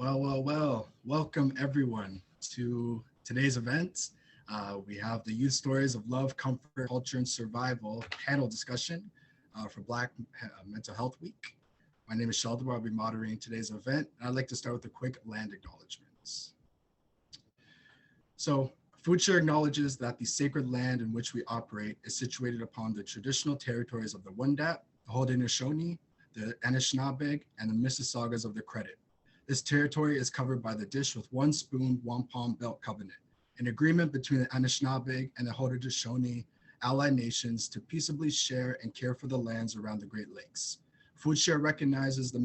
Welcome everyone to today's event. We have the Youth Stories of Love, Comfort, Culture, and Survival panel discussion for Black Mental Health Week. My name is Sheldomar. I'll be moderating today's event. I'd like to start with a quick land acknowledgements. So, FoodShare acknowledges that the sacred land in which we operate is situated upon the traditional territories of the Wendat, the Haudenosaunee, the Anishinaabe, and the Mississaugas of the Credit. This territory is covered by the Dish with One Spoon, Wampum Belt Covenant, an agreement between the Anishinaabe and the Haudenosaunee allied nations to peaceably share and care for the lands around the Great Lakes. FoodShare recognizes the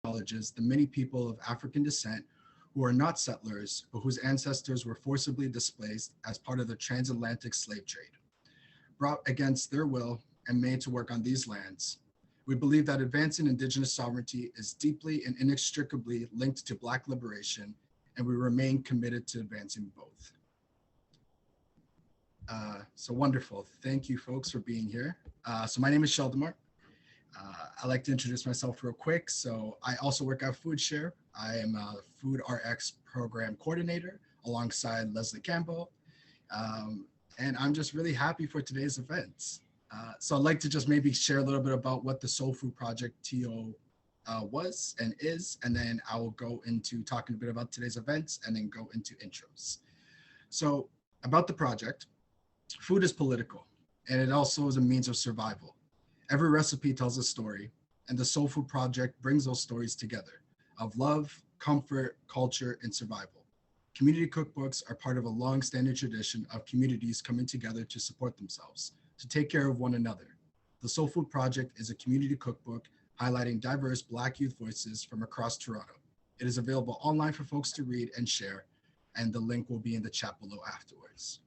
acknowledges the many people of African descent who are not settlers, but whose ancestors were forcibly displaced as part of the transatlantic slave trade, brought against their will and made to work on these lands. We believe that advancing Indigenous sovereignty is deeply and inextricably linked to Black liberation, and we remain committed to advancing both. So wonderful. Thank you, folks, for being here. So my name is Sheldomar. I'd like to introduce myself real quick. So I also work at FoodShare. I am a Food RX program coordinator alongside Leslie Campbell. And I'm just really happy for today's event. So I'd like to just maybe share a little bit about what the Soul Food Project TO was and is, and then I will go into talking a bit about today's events and then go into intros. So about the project, food is political, and it also is a means of survival. Every recipe tells a story, and the Soul Food Project brings those stories together of love, comfort, culture, and survival. Community cookbooks are part of a long-standing tradition of communities coming together to support themselves, to take care of one another. The Soul Food Project is a community cookbook highlighting diverse Black youth voices from across Toronto. It is available online for folks to read and share, and the link will be in the chat below afterwards.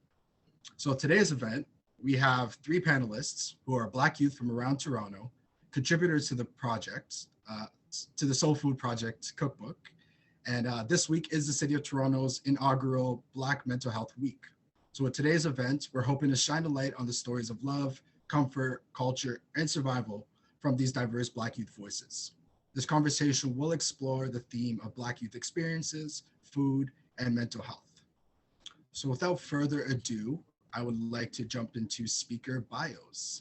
So today's event, we have three panelists who are Black youth from around Toronto, contributors to the project, to the Soul Food Project cookbook. And this week is the City of Toronto's inaugural Black Mental Health Week. So with today's event, we're hoping to shine a light on the stories of love, comfort, culture, and survival from these diverse Black youth voices. This conversation will explore the theme of Black youth experiences, food, and mental health. So without further ado, I would like to jump into speaker bios.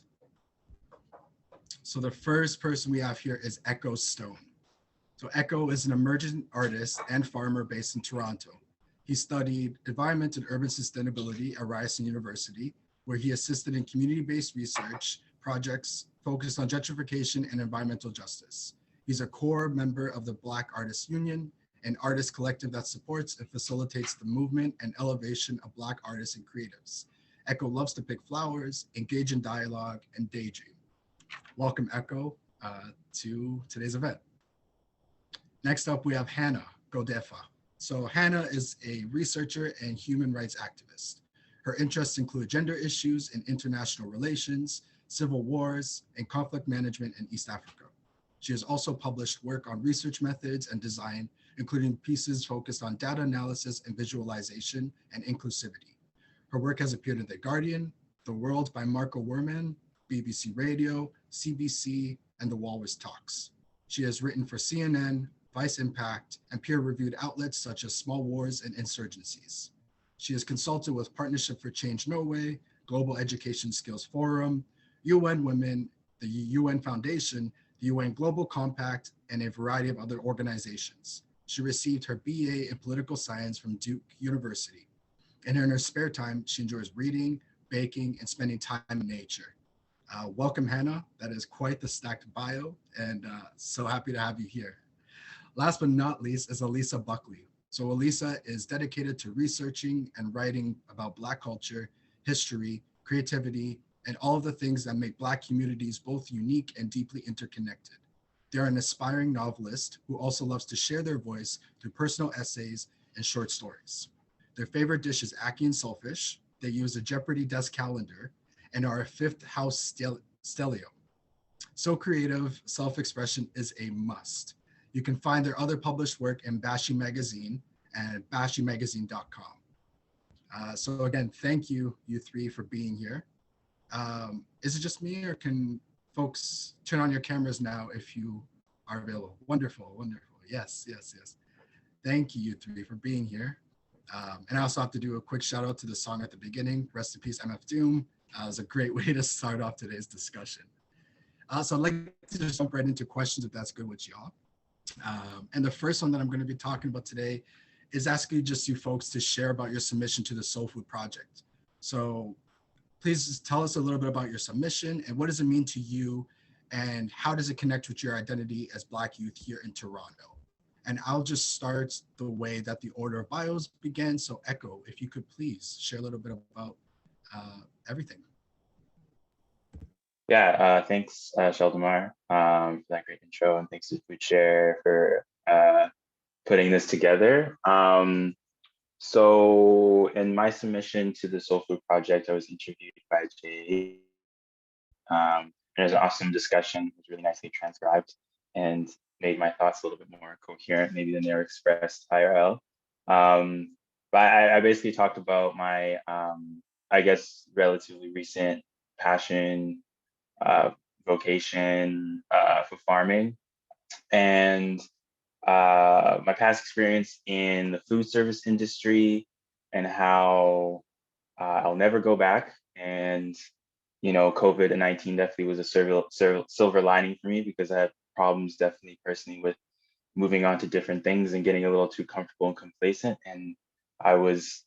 So the first person we have here is Echo Stone. So Echo is an emerging artist and farmer based in Toronto. He studied environment and urban sustainability at Ryerson University, where he assisted in community-based research projects focused on gentrification and environmental justice. He's a core member of the Black Artists Union, an artist collective that supports and facilitates the movement and elevation of Black artists and creatives. Echo loves to pick flowers, engage in dialogue, and daydream. Welcome, Echo, to today's event. Next up, we have Hannah Godefa. So Hannah is a researcher and human rights activist. Her interests include gender issues and international relations, civil wars, and conflict management in East Africa. She has also published work on research methods and design, including pieces focused on data analysis and visualization and inclusivity. Her work has appeared in The Guardian, The World by Marco Werman, BBC Radio, CBC, and The Walrus Talks. She has written for CNN, Vice Impact, and peer-reviewed outlets such as Small Wars and Insurgencies. She has consulted with Partnership for Change Norway, Global Education Skills Forum, UN Women, the UN Foundation, the UN Global Compact, and a variety of other organizations. She received her BA in Political Science from Duke University. And in her spare time, she enjoys reading, baking, and spending time in nature. Welcome, Hannah. That is quite the stacked bio, and so happy to have you here. Last but not least is Elisa Buckley. So Elisa is dedicated to researching and writing about Black culture, history, creativity, and all of the things that make Black communities both unique and deeply interconnected. They're an aspiring novelist who also loves to share their voice through personal essays and short stories. Their favorite dish is ackee and saltfish. They use a Jeopardy desk calendar and are a fifth house stellio. So creative, self-expression is a must. You can find their other published work in Bashi Magazine and bashimagazine.com. So again, thank you, you three, for being here. Is it just me, or can folks turn on your cameras now if you are available? Wonderful, wonderful. Yes, yes, yes. Thank you, you three, for being here. And I also have to do a quick shout out to the song at the beginning, Rest in Peace, MF Doom. It was a great way to start off today's discussion. So I'd like to just jump right into questions if that's good with y'all. And the first one that I'm going to be talking about today is asking just you folks to share about your submission to the Soul Food Project. So please tell us a little bit about your submission and what does it mean to you and how does it connect with your identity as Black youth here in Toronto? And I'll just start the way that the order of bios began. So Echo, if you could please share a little bit about everything. Yeah, thanks, Sheldomar, for that great intro, and thanks to FoodShare for putting this together. So in my submission to the Soul Food Project, I was interviewed by Jay. And it was an awesome discussion. It was really nicely transcribed and made my thoughts a little bit more coherent, maybe than they were expressed IRL. But I basically talked about my, I guess, relatively recent passion, vocation for farming, and my past experience in the food service industry, and how I'll never go back. And COVID-19 definitely was a silver lining for me, because I had problems definitely personally with moving on to different things and getting a little too comfortable and complacent. And I was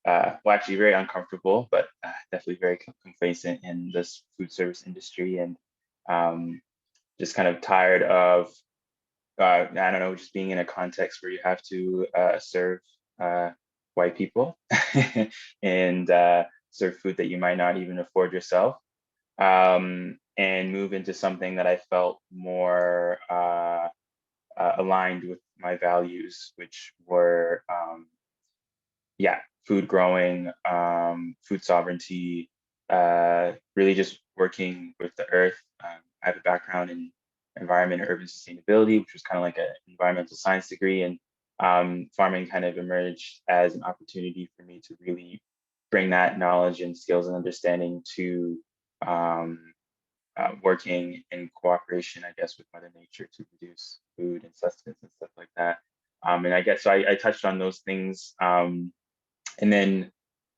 well, actually very uncomfortable, but definitely very complacent in this food service industry, and just kind of tired of, I don't know, just being in a context where you have to serve white people and serve food that you might not even afford yourself, and move into something that I felt more aligned with my values, which were, food growing, food sovereignty, really just working with the earth. I have a background in environment and urban sustainability, which was kind of like an environmental science degree, and farming kind of emerged as an opportunity for me to really bring that knowledge and skills and understanding to working in cooperation, I guess, with Mother Nature to produce food and sustenance and stuff like that. And I guess so I touched on those things. And then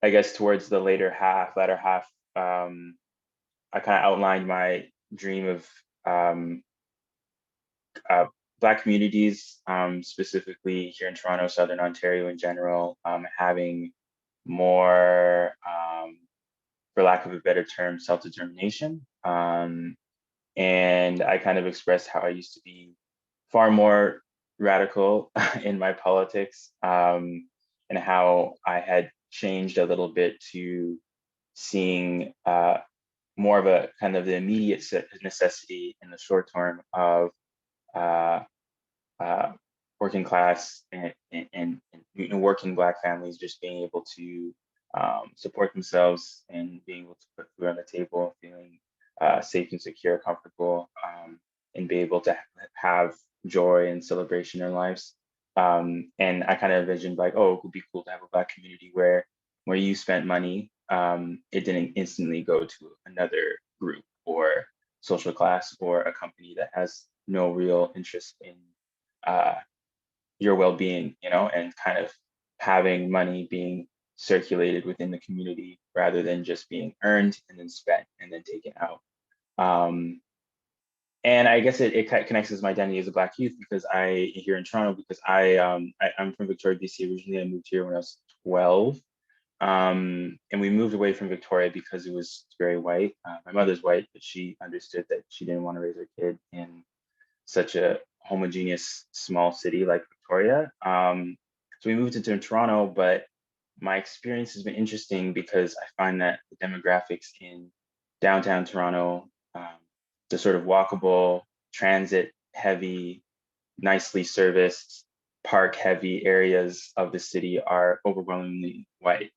I guess towards the latter half, I kind of outlined my dream of Black communities, specifically here in Toronto, Southern Ontario in general, having more, for lack of a better term, self-determination. And I kind of expressed how I used to be far more radical in my politics, and how I had changed a little bit to seeing more of a kind of the immediate necessity in the short term of uh, working class and working Black families just being able to support themselves and being able to put food on the table, feeling safe and secure, comfortable, and be able to have joy and celebration in their lives. And I kind of envisioned like, oh, it would be cool to have a Black community where you spent money, it didn't instantly go to another group or social class or a company that has no real interest in uh, your well-being, and kind of having money being circulated within the community rather than just being earned and then spent and then taken out. And I guess it connects as my identity as a Black youth, because here in Toronto, because I'm from Victoria, BC. Originally, I moved here when I was 12. And we moved away from Victoria because it was very white. My mother's white, but she understood that she didn't want to raise her kid in such a homogeneous small city like Victoria. So we moved into Toronto, but my experience has been interesting because I find that the demographics in downtown Toronto, the sort of walkable, transit heavy, nicely serviced, park heavy areas of the city are overwhelmingly white.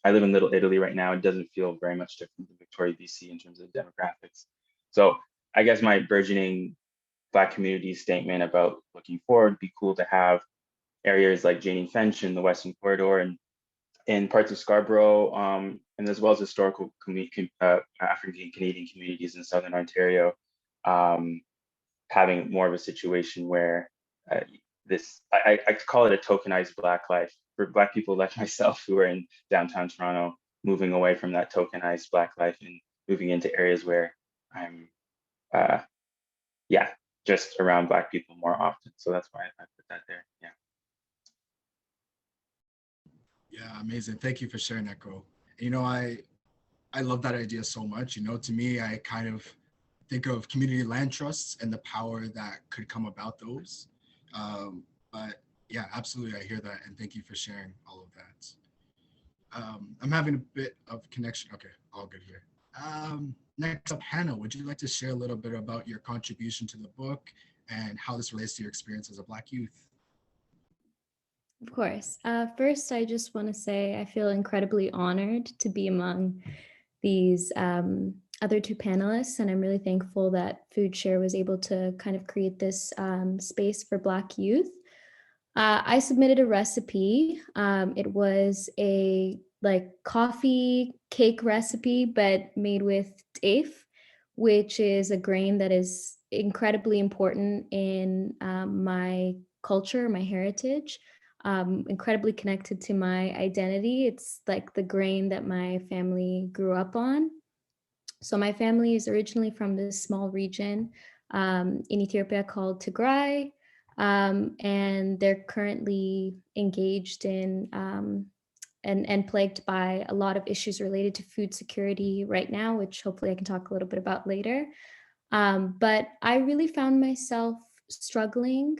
I live in Little Italy right now. It doesn't feel very much different than Victoria, BC in terms of demographics. So I guess my burgeoning Black community statement about looking forward, be cool to have areas like Janie Finch in the Western Corridor and in parts of Scarborough, and as well as historical African Canadian communities in Southern Ontario, um, having more of a situation where I call it a tokenized Black life for Black people like myself who are in downtown Toronto, moving away from that tokenized Black life and moving into areas where I'm, uh, yeah, just around Black people more often. So that's why I put that there. Yeah. Yeah, amazing. Thank you for sharing that, Ko. I love that idea so much. To me, I kind of think of community land trusts and the power that could come about those. But yeah, absolutely, I hear that, and thank you for sharing all of that. I'm having a bit of connection. Okay, all good here. Next up, Hannah, would you like to share a little bit about your contribution to the book and how this relates to your experience as a Black youth? Of course. First, I just want to say I feel incredibly honored to be among these other two panelists, and I'm really thankful that FoodShare was able to kind of create this space for Black youth. I submitted a recipe. It was a coffee cake recipe, but made with teff, which is a grain that is incredibly important in my culture, my heritage. Incredibly connected to my identity. It's like the grain that my family grew up on. So my family is originally from this small region in Ethiopia called Tigray, and they're currently engaged in and plagued by a lot of issues related to food security right now, which hopefully I can talk a little bit about later. But I really found myself struggling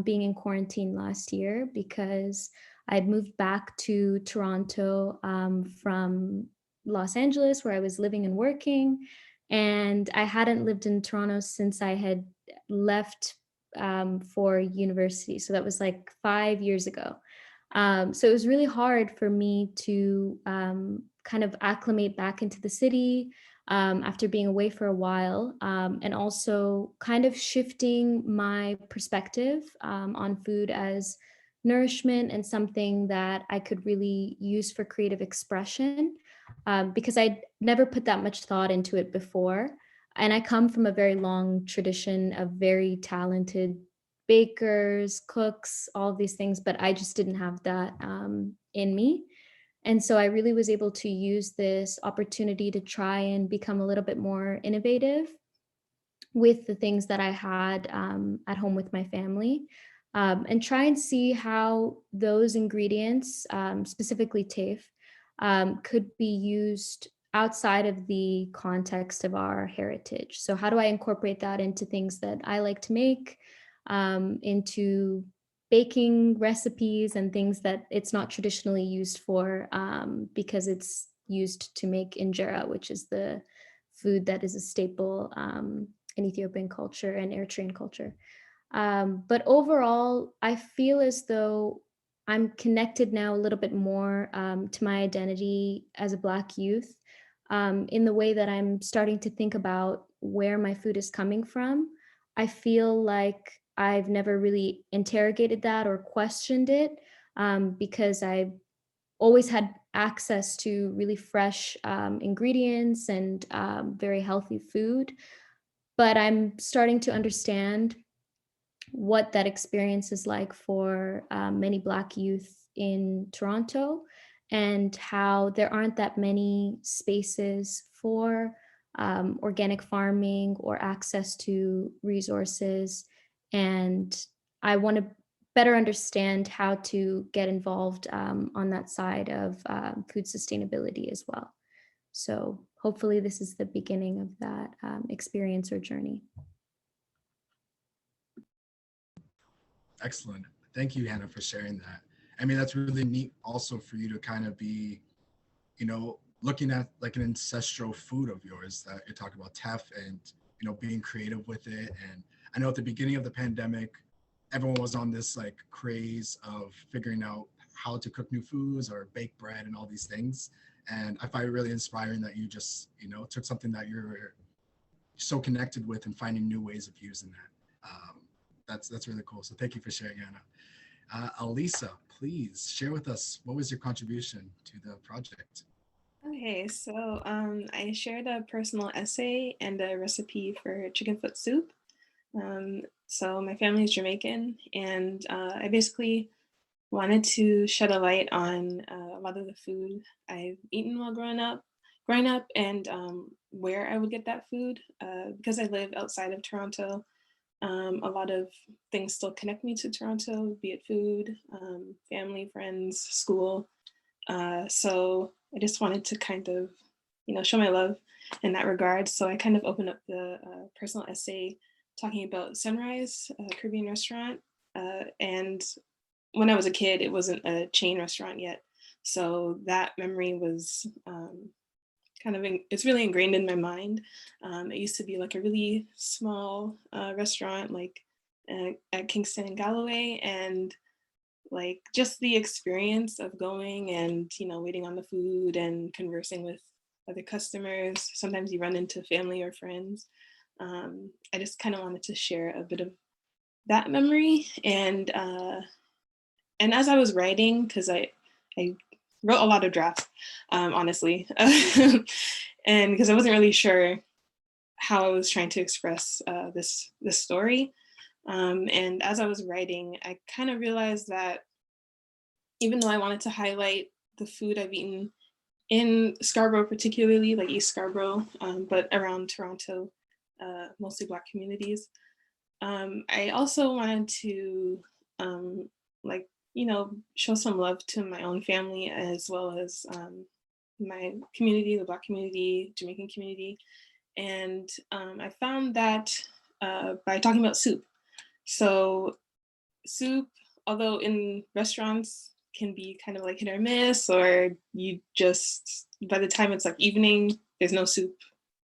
being in quarantine last year because I'd moved back to Toronto from Los Angeles, where I was living and working. And I hadn't lived in Toronto since I had left for university. So that was like 5 years ago. So it was really hard for me to kind of acclimate back into the city after being away for a while, and also kind of shifting my perspective on food as nourishment and something that I could really use for creative expression, because I'd never put that much thought into it before. And I come from a very long tradition of very talented bakers, cooks, all of these things, but I just didn't have that in me. And so I really was able to use this opportunity to try and become a little bit more innovative with the things that I had at home with my family, and try and see how those ingredients, specifically teff, could be used outside of the context of our heritage. So how do I incorporate that into things that I like to make, into baking recipes and things that it's not traditionally used for, because it's used to make injera, which is the food that is a staple in Ethiopian culture and Eritrean culture. But overall, I feel as though I'm connected now a little bit more to my identity as a Black youth, in the way that I'm starting to think about where my food is coming from. I feel like I've never really interrogated that or questioned it, because I always had access to really fresh ingredients and very healthy food. But I'm starting to understand what that experience is like for many Black youth in Toronto, and how there aren't that many spaces for organic farming or access to resources. And I want to better understand how to get involved on that side of food sustainability as well. So hopefully this is the beginning of that experience or journey. Excellent. Thank you, Hannah, for sharing that. I mean, that's really neat also for you to kind of be, looking at like an ancestral food of yours that you're talking about teff and, being creative with it. And I know at the beginning of the pandemic, everyone was on this like craze of figuring out how to cook new foods or bake bread and all these things. And I find it really inspiring that you just, took something that you're so connected with and finding new ways of using that. That's really cool. So thank you for sharing, Anna. Alisa, please share with us, what was your contribution to the project? Okay, so I shared a personal essay and a recipe for chicken foot soup. So my family is Jamaican, and I basically wanted to shed a light on a lot of the food I've eaten while growing up, and where I would get that food. Because I live outside of Toronto, a lot of things still connect me to Toronto, be it food, family, friends, school. So I just wanted to kind of, show my love in that regard. So I kind of opened up the personal essay talking about Sunrise, a Caribbean restaurant. And when I was a kid, it wasn't a chain restaurant yet. So that memory was it's really ingrained in my mind. It used to be like a really small restaurant, like at Kingston and Galloway, and like just the experience of going and waiting on the food and conversing with other customers. Sometimes you run into family or friends. I just kind of wanted to share a bit of that memory, and as I was writing, because I wrote a lot of drafts, honestly, and because I wasn't really sure how I was trying to express this story. And as I was writing, I kind of realized that even though I wanted to highlight the food I've eaten in Scarborough, particularly like East Scarborough, but around Toronto, mostly Black communities, I also wanted to show some love to my own family, as well as my community, the Black community, Jamaican community. And I found that by talking about soup. So soup, although in restaurants can be kind of like hit or miss, or you just, by the time it's like evening, there's no soup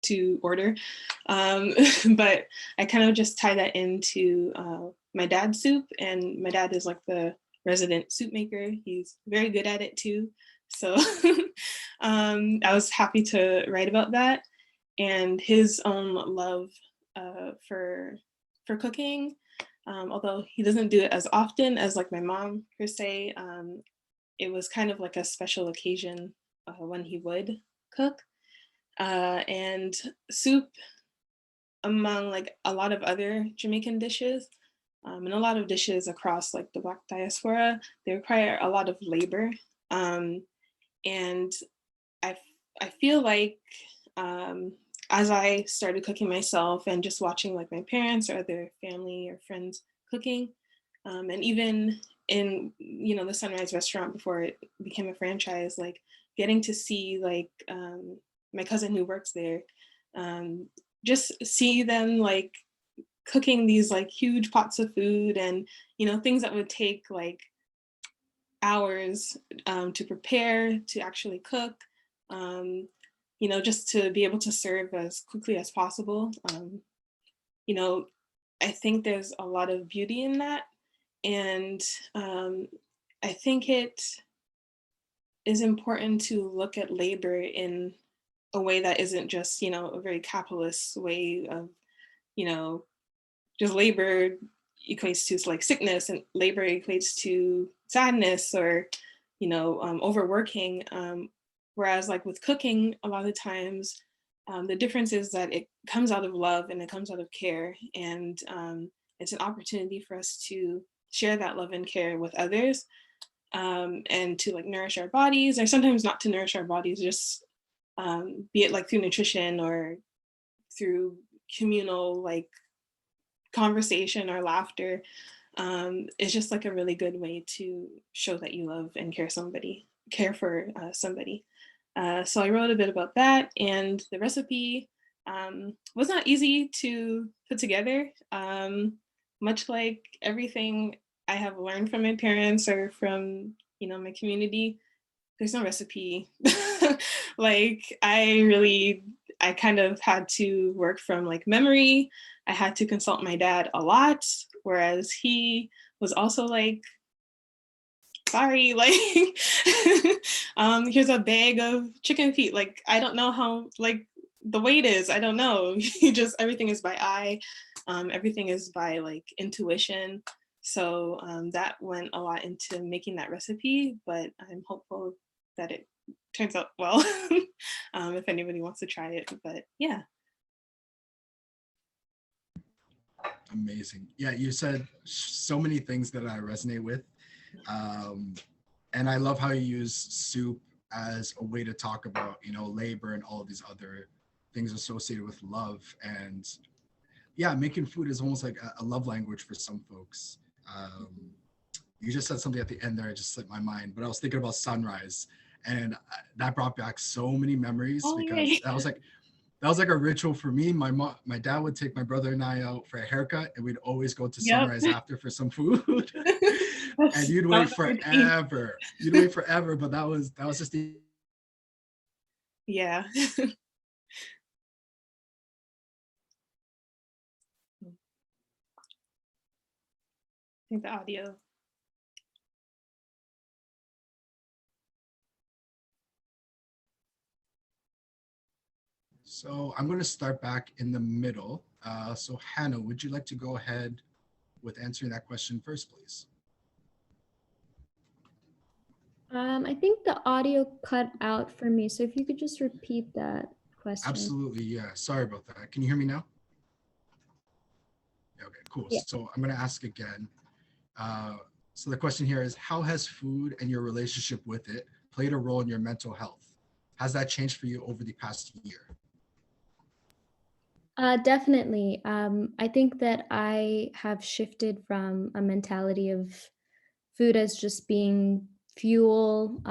to order. But I kind of just tie that into my dad's soup, and my dad is like the resident soup maker. He's very good at it too. So I was happy to write about that, and his own love for cooking. Although he doesn't do it as often as like my mom per se, it was kind of like a special occasion when he would cook. And soup, among like a lot of other Jamaican dishes, and a lot of dishes across like the Black diaspora, they require a lot of labor. And I feel like as I started cooking myself and just watching like my parents or other family or friends cooking, and even in the Sunrise restaurant before it became a franchise, like getting to see like my cousin who works there, just see them like cooking these like huge pots of food, and things that would take like hours to prepare, to actually cook, just to be able to serve as quickly as possible. I think there's a lot of beauty in that, and I think it is important to look at labor in a way that isn't just a very capitalist way of just labor equates to like sickness, and labor equates to sadness, or overworking, whereas like with cooking, a lot of times the difference is that it comes out of love and it comes out of care, and it's an opportunity for us to share that love and care with others, and to like nourish our bodies, or sometimes not to nourish our bodies, just be it like through nutrition or through communal like conversation or laughter. It's just like a really good way to show that you love and care for somebody. So I wrote a bit about that, and the recipe was not easy to put together. Much like everything I have learned from my parents or from my community, there's no recipe. Like I kind of had to work from like memory. I had to consult my dad a lot, whereas he was also like, sorry, like here's a bag of chicken feet. Like I don't know how, like the way it is, I don't know. You just, everything is by eye. Everything is by like intuition. So that went a lot into making that recipe, but I'm hopeful that it turns out well if anybody wants to try it. But yeah. Amazing. Yeah, you said so many things that I resonate with. And I love how you use soup as a way to talk about, you know, labor and all of these other things associated with love. And yeah, making food is almost like a love language for some folks. You just said something at the end there, it just slipped my mind, but I was thinking about sunrise, and that brought back so many memories Oh, because yay. that was like a ritual for me. My dad would take my brother and I out for a haircut, and we'd always go to Yep. sunrise after for some food. And you'd That wait was a routine. forever. You'd wait forever, but that was just the Yeah. I think the audio. So I'm going to start back in the middle. So Hannah, would you like to go ahead with answering that question first, please? I think the audio cut out for me. So if you could just repeat that question. Absolutely, yeah. Sorry about that. Can you hear me now? Okay, cool. Yeah. So I'm going to ask again. So the question here is, how has food and your relationship with it played a role in your mental health? Has that changed for you over the past year? Definitely. I think that I have shifted from a mentality of food as just being fuel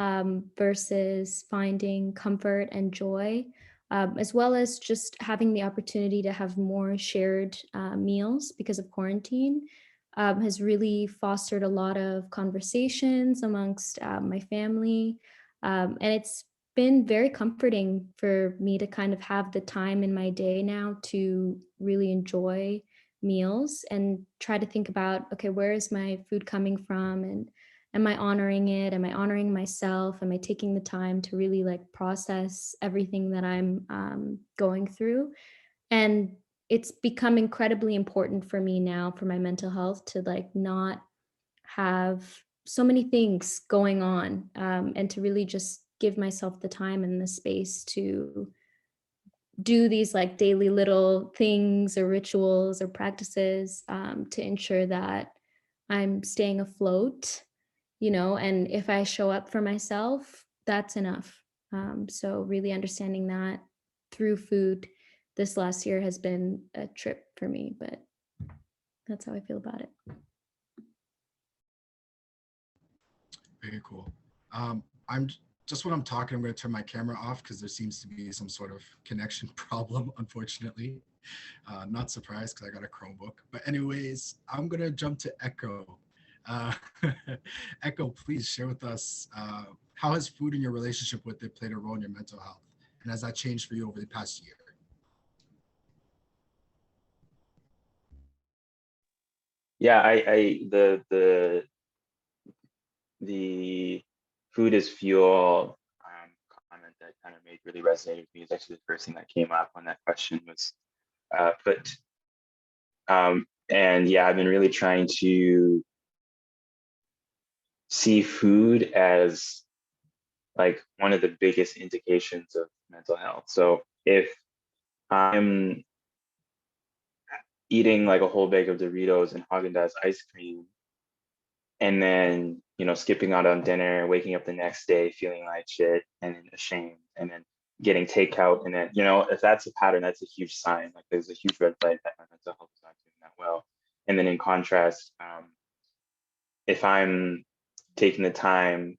versus finding comfort and joy, as well as just having the opportunity to have more shared meals because of quarantine. Has really fostered a lot of conversations amongst my family. And it's been very comforting for me to kind of have the time in my day now to really enjoy meals and try to think about, okay, where is my food coming from? And am I honoring it? Am I honoring myself? Am I taking the time to really like process everything that I'm going through? And it's become incredibly important for me now for my mental health to like not have so many things going on, and to really just give myself the time and the space to do these like daily little things or rituals or practices, to ensure that I'm staying afloat, you know, and if I show up for myself, that's enough. So really understanding that through food this last year has been a trip for me, but that's how I feel about it. Very cool. I'm just when I'm talking, I'm going to turn my camera off because there seems to be some sort of connection problem, unfortunately. Not surprised because I got a Chromebook. But anyways, I'm going to jump to Echo. Echo, please share with us, how has food and your relationship with it played a role in your mental health? And has that changed for you over the past year? Yeah, the food is fuel comment that kind of made really resonated with me is actually the first thing that came up when that question was put. And yeah, I've been really trying to see food as like one of the biggest indications of mental health. So if I'm eating like a whole bag of Doritos and Haagen-Dazs ice cream, and then, you know, skipping out on dinner, waking up the next day feeling like shit and then ashamed, and then getting takeout, and then, you know, if that's a pattern, that's a huge sign. Like there's a huge red flag that my mental health is not doing that well. And then in contrast, if I'm taking the time,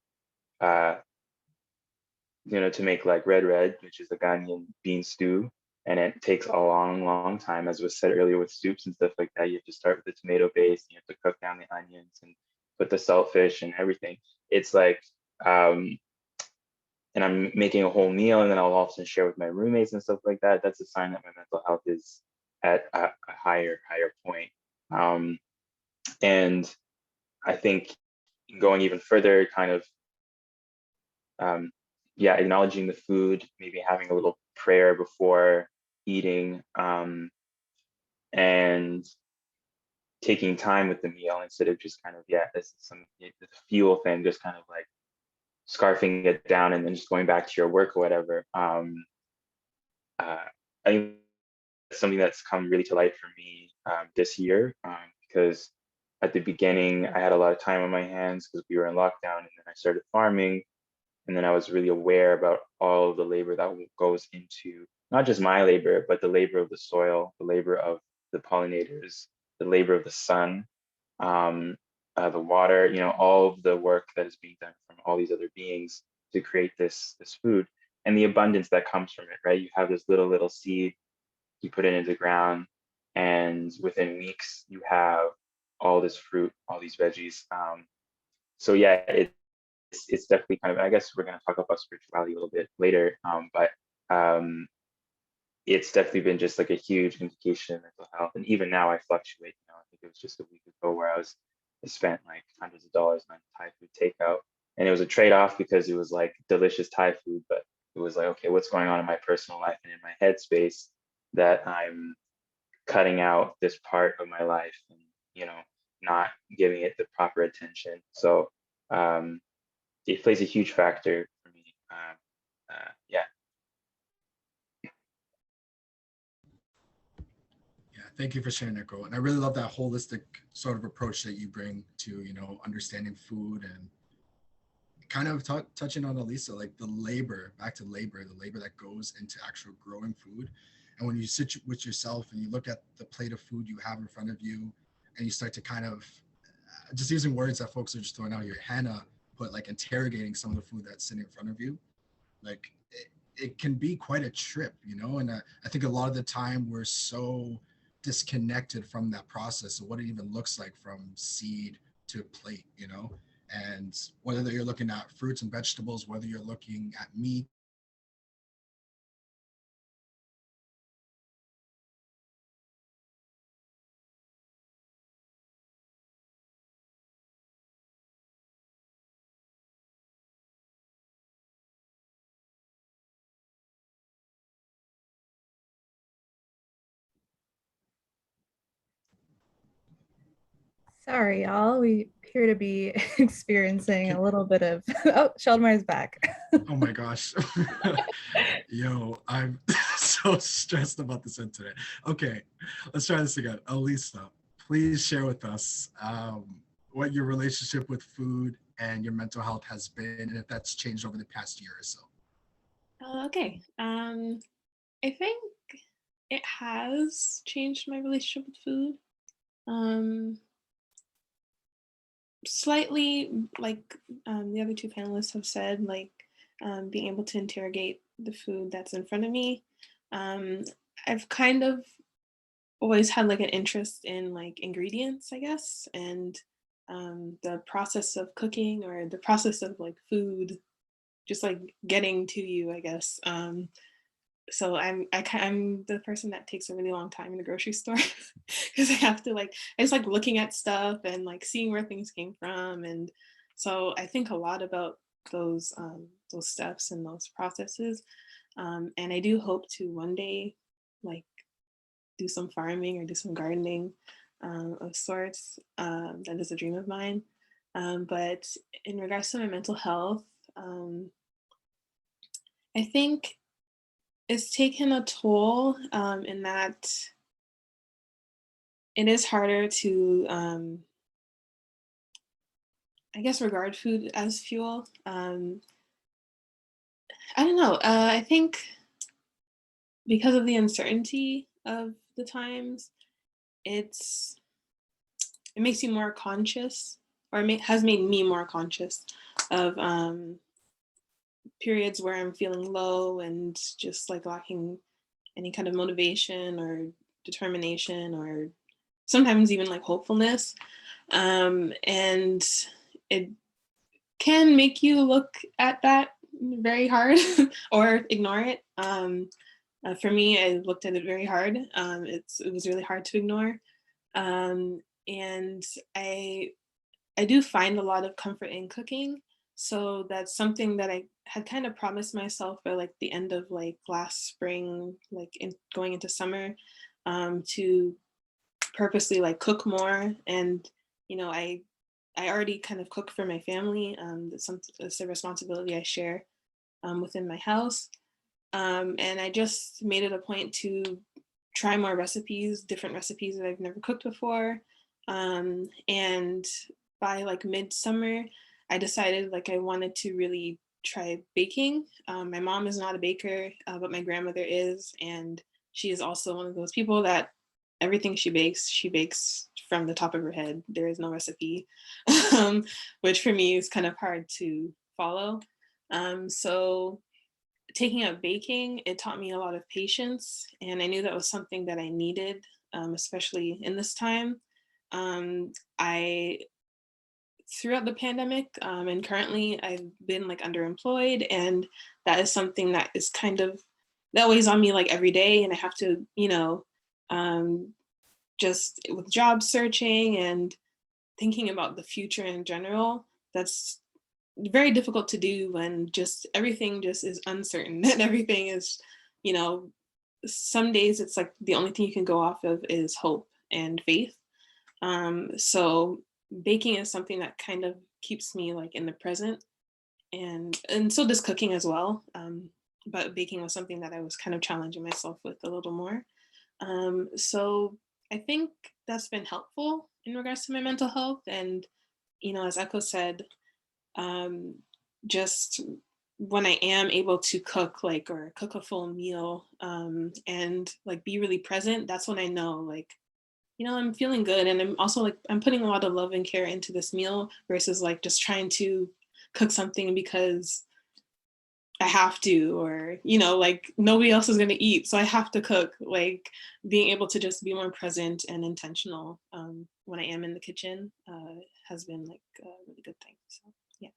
you know, to make like red, which is a Ghanaian bean stew, and it takes a long time, as was said earlier with soups and stuff like that. You have to start with the tomato base, you have to cook down the onions and put the saltfish and everything. It's like, and I'm making a whole meal, and then I'll often share with my roommates and stuff like that. That's a sign that my mental health is at a higher point. And I think going even further, kind of, yeah, acknowledging the food, maybe having a little prayer before eating, and taking time with the meal instead of just kind of, this fuel thing, just kind of like scarfing it down and then just going back to your work or whatever. I think that's something that's come really to light for me this year, because at the beginning I had a lot of time on my hands because we were in lockdown, and then I started farming, and then I was really aware about all of the labor that goes into not just my labor, but the labor of the soil, the labor of the pollinators, the labor of the sun, the water, all of the work that is being done from all these other beings to create this food, and the abundance that comes from it, right? You have this little seed, you put it into the ground, and within weeks you have all this fruit, all these veggies. So yeah, it's definitely kind of, I guess we're going to talk about spirituality a little bit later, but it's definitely been just like a huge indication of mental health. And even now I fluctuate. I think it was just a week ago where I spent like hundreds of dollars on Thai food takeout, and it was a trade-off because it was like delicious Thai food, but it was like, okay, what's going on in my personal life and in my headspace that I'm cutting out this part of my life and not giving it the proper attention. So it plays a huge factor for me. Yeah. Yeah, thank you for sharing, Nico. And I really love that holistic sort of approach that you bring to, understanding food, and kind of touching on Elisa, like the labor, back to labor, the labor that goes into actual growing food. And when you sit with yourself and you look at the plate of food you have in front of you, and you start to kind of just using words that folks are just throwing out here, Hannah put like interrogating some of the food that's sitting in front of you, like it can be quite a trip, and I think a lot of the time we're so disconnected from that process of what it even looks like from seed to plate, and whether you're looking at fruits and vegetables, whether you're looking at meat. Sorry, y'all. We appear to be experiencing a little bit of. Oh, Sheldomar's back. Oh my gosh. Yo, I'm so stressed about this internet. Okay, let's try this again. Elisa, please share with us what your relationship with food and your mental health has been, and if that's changed over the past year or so. Okay. I think it has changed my relationship with food. Slightly, like the other two panelists have said, like being able to interrogate the food that's in front of me. I've kind of always had like an interest in like ingredients, I guess, and the process of cooking, or the process of like food just like getting to you, I guess. So I'm the person that takes a really long time in the grocery store because I have to like, I just like looking at stuff and like seeing where things came from, and so I think a lot about those steps and those processes, and I do hope to one day like do some farming or do some gardening of sorts. That is a dream of mine. But in regards to my mental health, I think it's taken a toll in that it is harder to, I guess, regard food as fuel. I don't know. I think because of the uncertainty of the times, it makes you more conscious, or has made me more conscious of periods where I'm feeling low and just like lacking any kind of motivation or determination, or sometimes even like hopefulness. And it can make you look at that very hard or ignore it. For me, I looked at it very hard. It was really hard to ignore. And I do find a lot of comfort in cooking. So that's something that I had kind of promised myself by like the end of like last spring, like going into summer, to purposely like cook more. And I already kind of cook for my family. It's a responsibility I share within my house. And I just made it a point to try more recipes, different recipes that I've never cooked before. And by like midsummer, I decided like I wanted to really try baking. My mom is not a baker, but my grandmother is. And she is also one of those people that everything she bakes from the top of her head. There is no recipe, which for me is kind of hard to follow. So taking up baking, it taught me a lot of patience, and I knew that was something that I needed, especially in this time. I throughout the pandemic, and currently I've been like underemployed, and that is something that is kind of that weighs on me like every day, and I have to, just with job searching and thinking about the future in general. That's very difficult to do when just everything just is uncertain and everything is, you know, some days it's like the only thing you can go off of is hope and faith. So baking is something that kind of keeps me like in the present, and so does cooking as well. But baking was something that I was kind of challenging myself with a little more. So I think that's been helpful in regards to my mental health. And, as Echo said, um, just when I am able to cook or cook a full meal, and like be really present, that's when I know like, I'm feeling good. And I'm also like, I'm putting a lot of love and care into this meal versus like just trying to cook something because I have to, or, like nobody else is going to eat. So I have to cook. Like being able to just be more present and intentional when I am in the kitchen has been like a really good thing. So, yeah.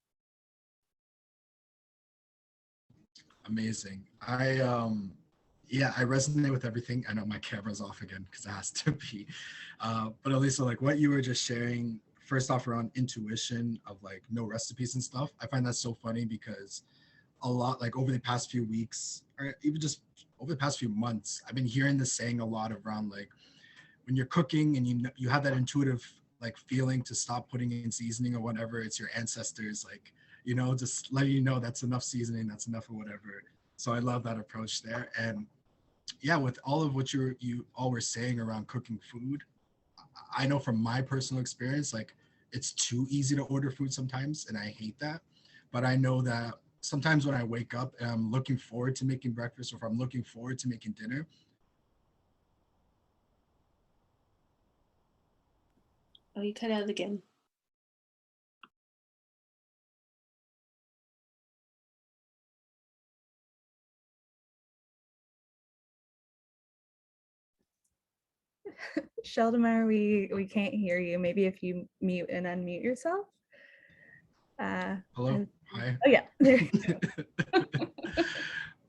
Amazing. I resonate with everything. I know my camera's off again because it has to be. But Elisa, like what you were just sharing, first off around intuition of like no recipes and stuff, I find that so funny because a lot like over the past few weeks or even just over the past few months, I've been hearing this saying a lot around like when you're cooking and you have that intuitive like feeling to stop putting in seasoning or whatever, it's your ancestors like, just letting you know that's enough seasoning, that's enough or whatever. So I love that approach there. And yeah, with all of what you all were saying around cooking food, I know from my personal experience, like it's too easy to order food sometimes, and I hate that. But I know that sometimes when I wake up and I'm looking forward to making breakfast, or if I'm looking forward to making dinner. Oh, you cut out again. Sheldomar, we can't hear you. Maybe if you mute and unmute yourself. Hello? Hi. Oh yeah, there you go.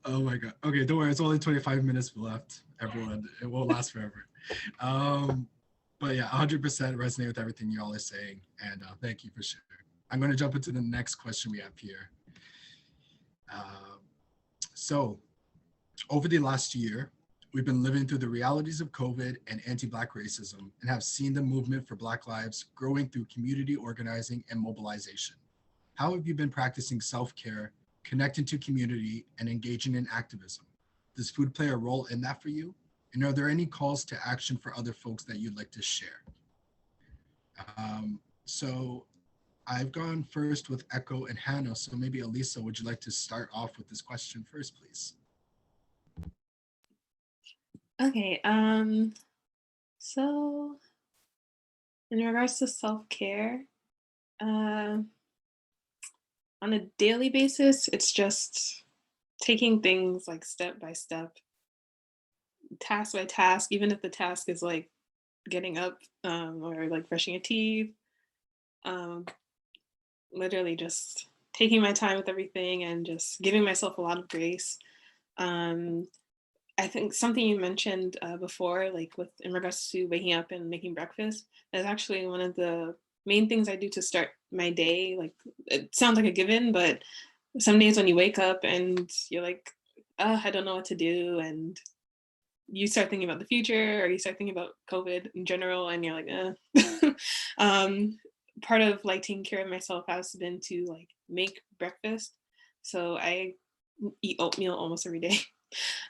Oh my God. Okay, don't worry. It's only 25 minutes left, everyone. It won't last forever. But yeah, 100% resonate with everything you all are saying. And thank you for sharing. I'm going to jump into the next question we have here. So over the last year, we've been living through the realities of COVID and anti-Black racism and have seen the movement for Black lives growing through community organizing and mobilization. How have you been practicing self-care, connecting to community, and engaging in activism? Does food play a role in that for you? And are there any calls to action for other folks that you'd like to share? So I've gone first with Echo and Hannah. So maybe Elisa, would you like to start off with this question first, please? Okay. So in regards to self-care, on a daily basis, it's just taking things like step by step, task by task, even if the task is like getting up or like brushing your teeth. Literally just taking my time with everything and just giving myself a lot of grace. I think something you mentioned before, like in regards to waking up and making breakfast, is actually one of the main things I do to start my day. Like, it sounds like a given, but some days when you wake up and you're like, I don't know what to do, and you start thinking about the future, or you start thinking about COVID in general, and you're like, part of like taking care of myself has been to like make breakfast. So I eat oatmeal almost every day.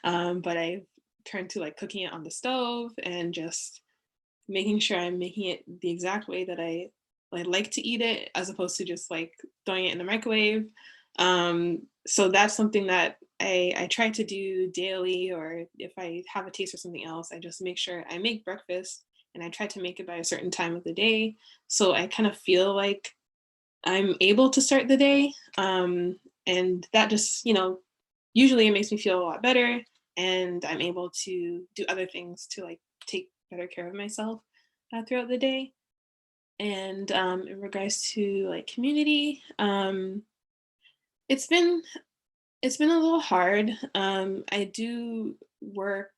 But I turned to like cooking it on the stove and just making sure I'm making it the exact way that I like to eat it, as opposed to just like throwing it in the microwave. So that's something that I try to do daily, or if I have a taste of something else, I just make sure I make breakfast, and I try to make it by a certain time of the day. So I kind of feel like I'm able to start the day. And that just, usually it makes me feel a lot better, and I'm able to do other things to like take better care of myself throughout the day. And in regards to like community, it's been a little hard. I do work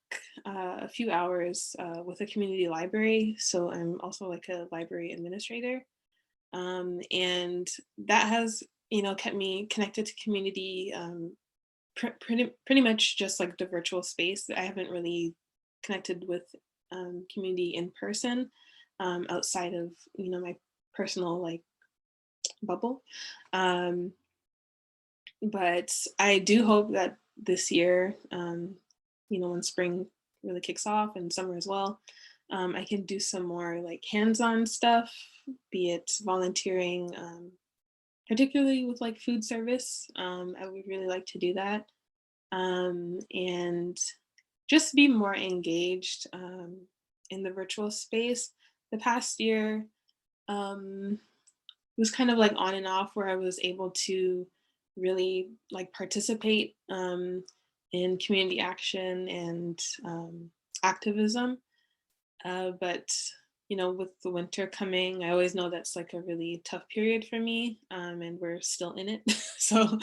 a few hours with a community library, so I'm also like a library administrator, and that has kept me connected to community. Pretty much just like the virtual space. I haven't really connected with community in person, outside of my personal like bubble. But I do hope that this year, when spring really kicks off and summer as well, I can do some more like hands-on stuff, be it volunteering, particularly with like food service. I would really like to do that, and just be more engaged in the virtual space. The past year was kind of like on and off, where I was able to really like participate in community action and activism. But with the winter coming, I always know that's like a really tough period for me, and we're still in it. So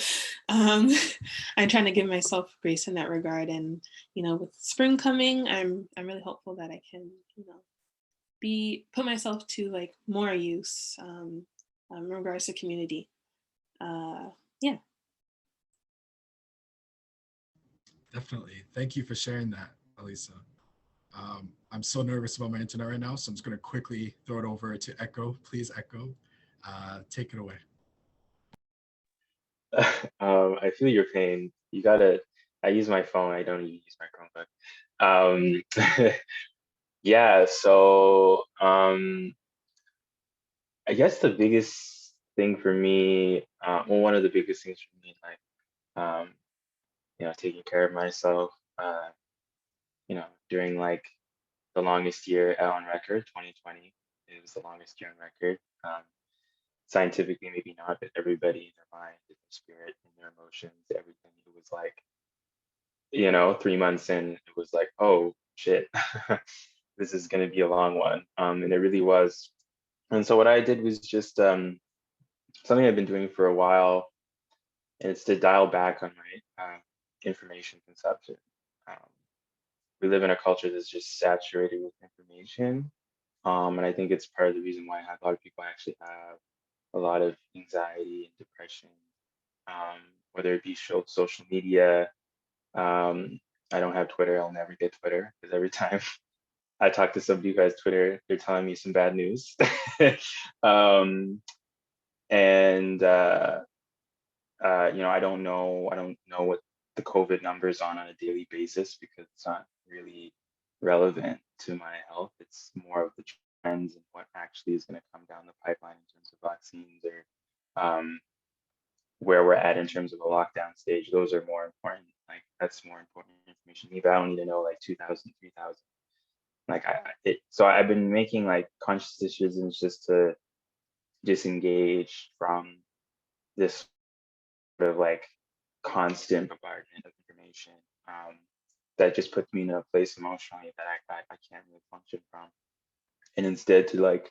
I'm trying to give myself grace in that regard. And with spring coming, I'm really hopeful that I can put myself to like more use in regards to community. Yeah. Definitely. Thank you for sharing that, Elisa. I'm so nervous about my internet right now, so I'm just going to quickly throw it over to Echo. Please, Echo, take it away. I feel your pain. I use my phone. I don't even use my Chromebook. Yeah, so I guess the biggest thing for me, one of the biggest things for me, like, taking care of myself, during like the longest year on record, 2020, it was the longest year on record. Scientifically, maybe not, but everybody in their mind, in their spirit, in their emotions, everything, it was like, 3 months in, it was like, oh shit, this is going to be a long one. And it really was. And so what I did was just something I've been doing for a while, and it's to dial back on my information consumption. We live in a culture that's just saturated with information. And I think it's part of the reason why a lot of people actually have a lot of anxiety and depression, whether it be social media. I don't have Twitter. I'll never get Twitter, because every time I talk to somebody who has Twitter, they're telling me some bad news. And I don't know what the COVID numbers on a daily basis, because it's not really relevant to my health. It's more of the trends and what actually is going to come down the pipeline in terms of vaccines, or where we're at in terms of a lockdown stage. Those are more important. Like, that's more important information. Even I don't need to know like 2,000, 3,000. Like so I've been making like conscious decisions just to disengage from this sort of like constant bombardment of information, that just puts me in a place emotionally that I can't really function from, and instead to like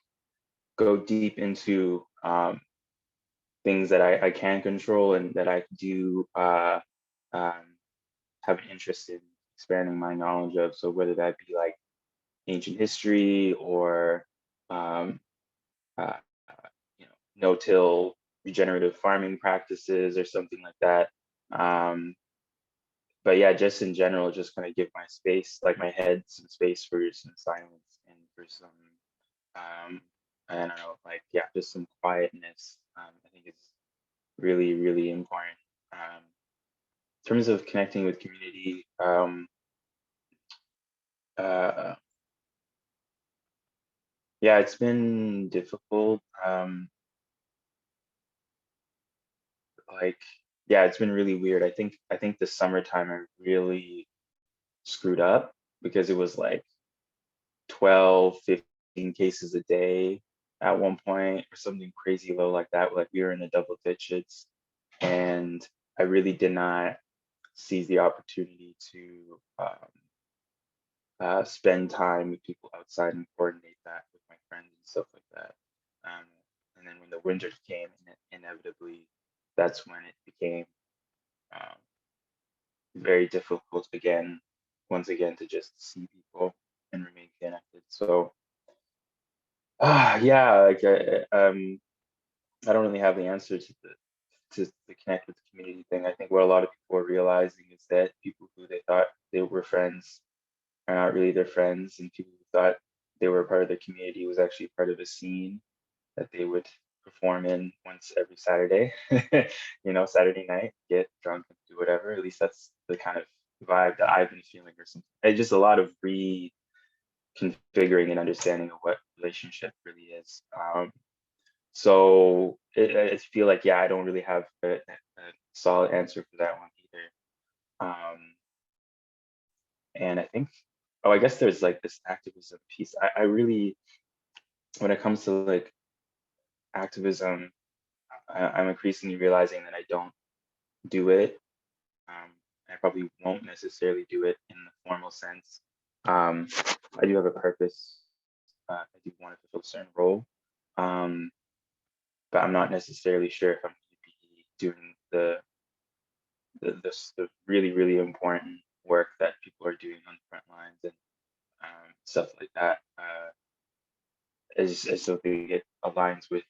go deep into things that I can control and that I do have an interest in expanding my knowledge of. So whether that be like ancient history, or no-till regenerative farming practices or something like that. But yeah, just in general, just kind of give my space, like my head, some space for some silence and for some, I don't know, like, yeah, just some quietness. I think it's really, really important. In terms of connecting with community, uh, yeah, it's been difficult. Like, yeah, it's been really weird. I think the summertime I really screwed up because it was like 12, 15 cases a day at one point or something crazy low like that. Like we were in the double digits, and I really did not seize the opportunity to spend time with people outside and coordinate that with my friends and stuff like that. Um, and then when the winter came, inevitably, that's when it became um, very difficult again, once again, to just see people and remain connected. So, yeah, like I don't really have the answer to the connect with the community thing. I think what a lot of people are realizing is that people who they thought they were friends are not really their friends, and people who thought they were part of the community was actually part of a scene that they would perform in once every Saturday, Saturday night, get drunk and do whatever. At least that's the kind of vibe that I've been feeling or something. It's just a lot of reconfiguring and understanding of what relationship really is. So I feel like, yeah, I don't really have a solid answer for that one either. And I think, oh, I guess there's like this activism piece. I really, when it comes to like activism, I'm increasingly realizing that I don't do it. I probably won't necessarily do it in the formal sense. I do have a purpose. I do want to fulfill a certain role, but I'm not necessarily sure if I'm going to be doing the really, really important work that people are doing on the front lines and stuff like that. I still think it aligns with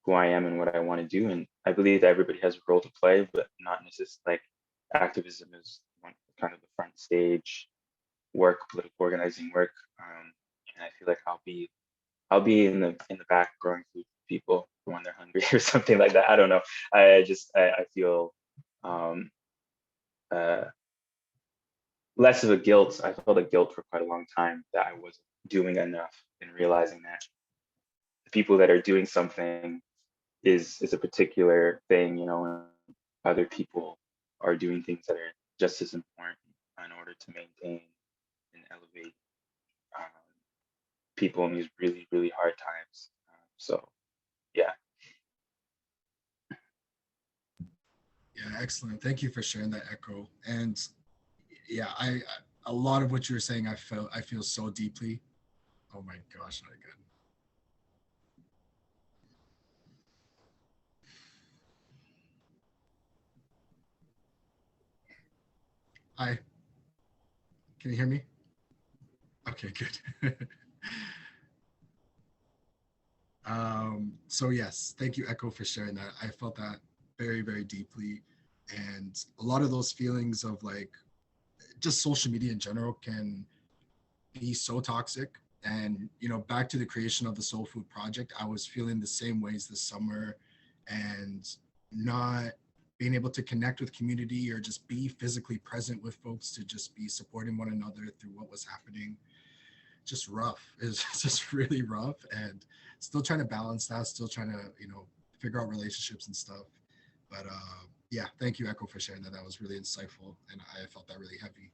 who I am and what I want to do. And I believe that everybody has a role to play, but not necessarily like activism is one kind of the front stage work, political organizing work. And I feel like I'll be in the back growing food for people for when they're hungry or something like that. I don't know. I feel uh, less of a guilt. I felt a guilt for quite a long time that I wasn't doing enough, and realizing that the people that are doing something is a particular thing, and other people are doing things that are just as important in order to maintain and elevate um, people in these really, really hard times. So, yeah. Yeah, excellent. Thank you for sharing that, Echo. And yeah, a lot of what you were saying, I feel so deeply. Oh my gosh, not good. Hi, can you hear me? Okay, good. So yes, thank you, Echo, for sharing that. I felt that very, very deeply. And a lot of those feelings of like just social media in general can be so toxic. And back to the creation of the Soul Food Project, I was feeling the same ways this summer, and not being able to connect with community or just be physically present with folks to just be supporting one another through what was happening. Just rough. It's just really rough, and still trying to balance that, still trying to figure out relationships and stuff. But yeah, thank you, Echo, for sharing that. That was really insightful, and I felt that really heavy.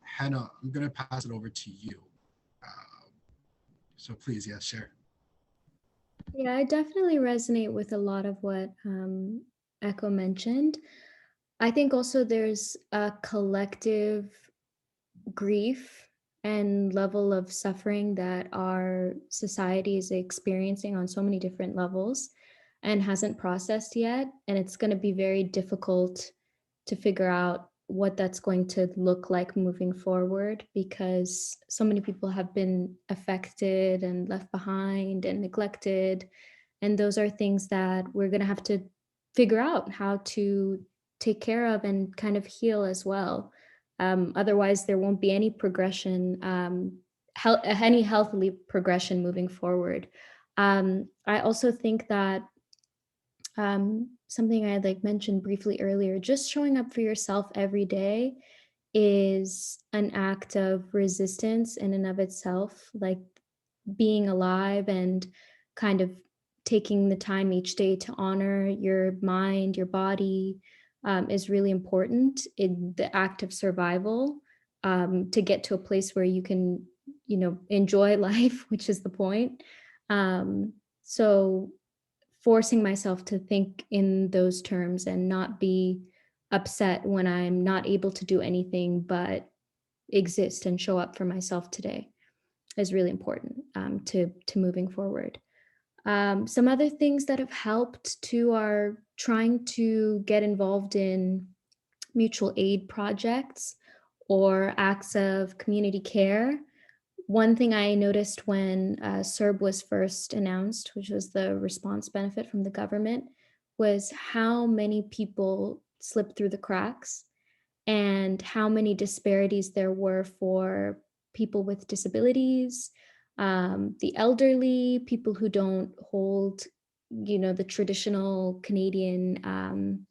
Hannah, I'm going to pass it over to you. So please, yeah, share. Yeah, I definitely resonate with a lot of what Echo mentioned. I think also there's a collective grief and level of suffering that our society is experiencing on so many different levels and hasn't processed yet. And it's going to be very difficult to figure out what that's going to look like moving forward, because so many people have been affected and left behind and neglected. And those are things that we're going to have to figure out how to take care of and kind of heal as well. Otherwise, there won't be any progression, any healthy progression moving forward. I also think that something I like mentioned briefly earlier, just showing up for yourself every day is an act of resistance in and of itself, like being alive and kind of taking the time each day to honor your mind, your body, is really important in the act of survival, to get to a place where you can, enjoy life, which is the point. So forcing myself to think in those terms and not be upset when I'm not able to do anything but exist and show up for myself today is really important, to moving forward. Some other things that have helped too are trying to get involved in mutual aid projects or acts of community care. One thing I noticed when CERB was first announced, which was the response benefit from the government, was how many people slipped through the cracks and how many disparities there were for people with disabilities, the elderly, people who don't hold, the traditional Canadian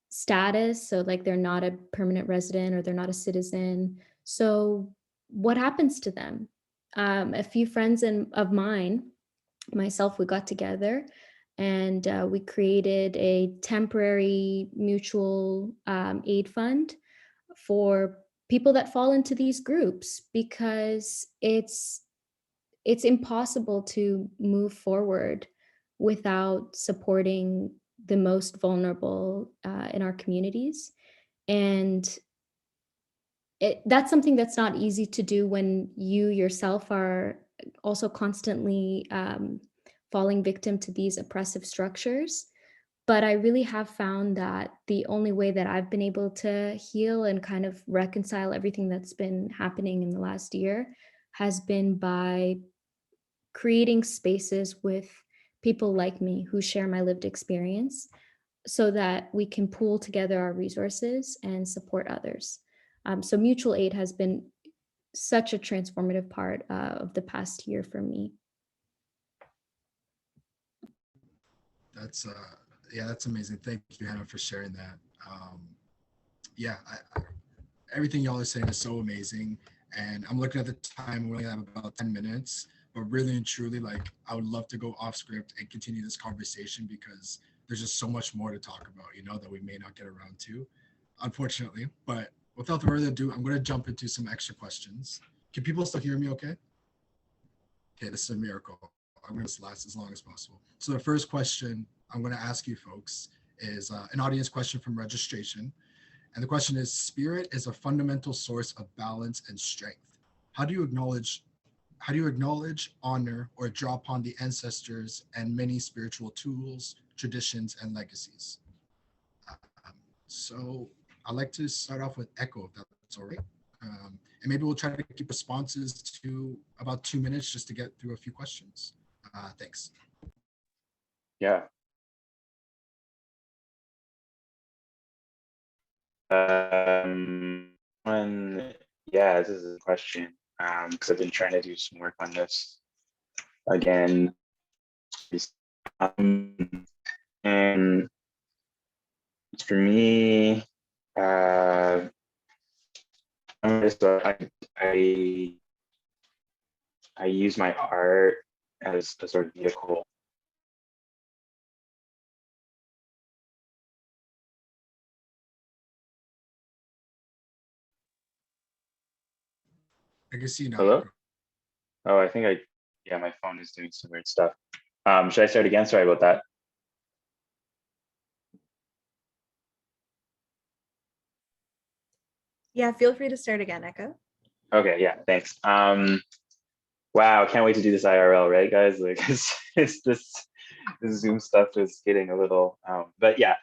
status. So like they're not a permanent resident or they're not a citizen. So what happens to them? A few friends of mine, myself, we got together and we created a temporary mutual aid fund for people that fall into these groups, because it's impossible to move forward without supporting the most vulnerable in our communities. And that's something that's not easy to do when you yourself are also constantly falling victim to these oppressive structures. But I really have found that the only way that I've been able to heal and kind of reconcile everything that's been happening in the last year has been by creating spaces with people like me who share my lived experience so that we can pool together our resources and support others. So mutual aid has been such a transformative part of the past year for me. That's that's amazing. Thank you, Hannah, for sharing that. Everything y'all are saying is so amazing. And I'm looking at the time, we only have about 10 minutes, but really and truly, like, I would love to go off script and continue this conversation because there's just so much more to talk about, that we may not get around to, unfortunately. But without further ado, I'm going to jump into some extra questions. Can people still hear me okay? Okay, this is a miracle. I'm going to last as long as possible. So the first question I'm going to ask you folks is an audience question from registration. And the question is, spirit is a fundamental source of balance and strength. How do you acknowledge, honor, or draw upon the ancestors and many spiritual tools, traditions, and legacies? So I'd like to start off with Echo, if that's all right. And maybe we'll try to keep responses to about 2 minutes just to get through a few questions. Thanks. Yeah. This is a question because I've been trying to do some work on this again. And for me, I use my art as a sort of vehicle. I can see you now. Hello? Oh, I think my phone is doing some weird stuff. Should I start again? Sorry about that. Yeah, feel free to start again, Echo. Okay, yeah, thanks. Wow, can't wait to do this IRL, right, guys? Like, it's this Zoom stuff is getting a little, but yeah,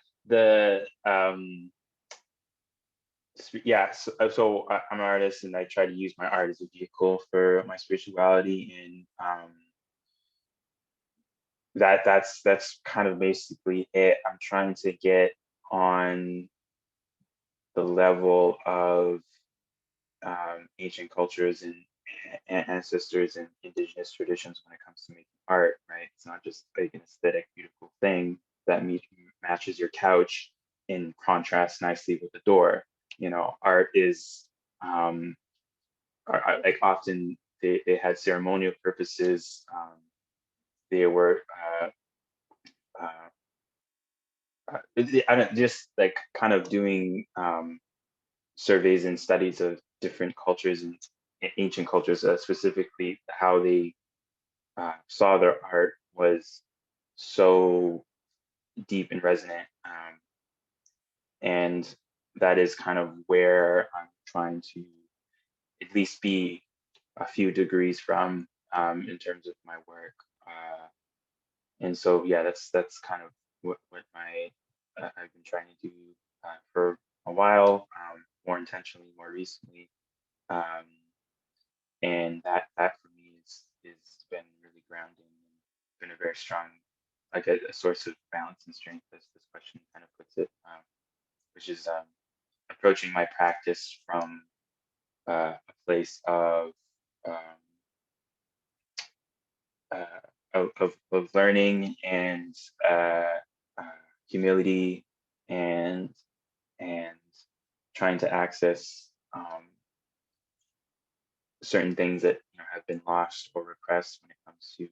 so I'm an artist and I try to use my art as a vehicle for my spirituality and that's kind of basically it. I'm trying to get on the level of ancient cultures and ancestors and indigenous traditions when it comes to making art, right? It's not just like an aesthetic, beautiful thing that matches your couch and contrasts nicely with the door. You know, art is like often they had ceremonial purposes. They were I don't just like kind of doing surveys and studies of different cultures and ancient cultures, specifically how they saw their art was so deep and resonant. And that is kind of where I'm trying to at least be a few degrees from in terms of my work. And so, yeah, that's kind of what my I've been trying to do for a while, more intentionally, more recently. Um, and that for me is been really grounding and been a very strong, like a source of balance and strength, as this question kind of puts it, which is approaching my practice from a place um, of learning and humility and trying to access certain things that have been lost or repressed when it comes to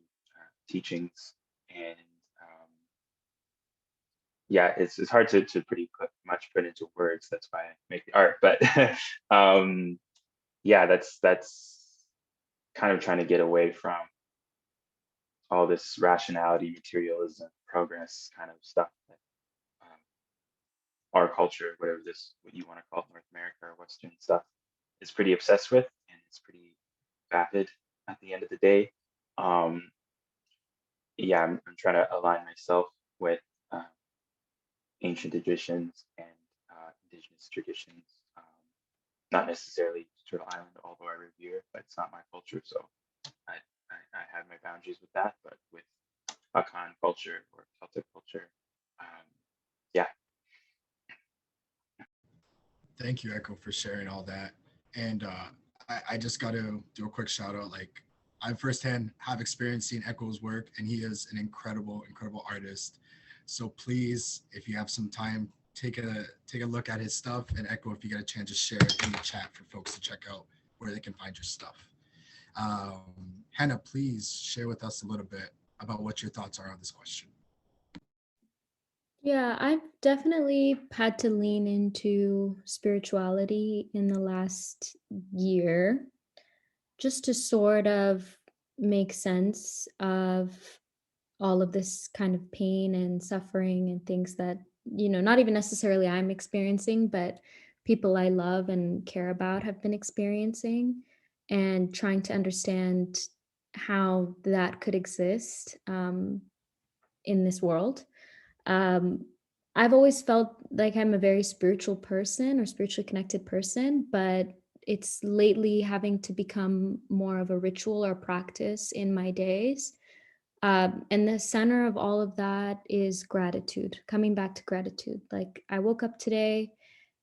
teachings. And yeah, it's hard to pretty put into words. That's why I make the art. But yeah, that's kind of trying to get away from all this rationality, materialism, progress kind of stuff that our culture, what you want to call it, North America or Western stuff, is pretty obsessed with, and it's pretty vapid at the end of the day. Yeah, I'm trying to align myself with ancient traditions and indigenous traditions. Not necessarily Turtle Island, although I revere, but it's not my culture, so I have my boundaries with that. But with Akan culture or Celtic culture, yeah. Thank you, Echo, for sharing all that. And I just got to do a quick shout out. Like, I firsthand have experience seeing Echo's work, and he is an incredible, incredible artist. So please, if you have some time, take a look at his stuff. And Echo, if you get a chance, just share it in the chat for folks to check out where they can find your stuff. Hannah, please share with us a little bit about what your thoughts are on this question. Yeah, I've definitely had to lean into spirituality in the last year just to sort of make sense of all of this kind of pain and suffering and things that, not even necessarily I'm experiencing, but people I love and care about have been experiencing, and trying to understand how that could exist in this world. I've always felt like I'm a very spiritual person or spiritually connected person, but it's lately having to become more of a ritual or practice in my days. And the center of all of that is gratitude, coming back to gratitude. Like, I woke up today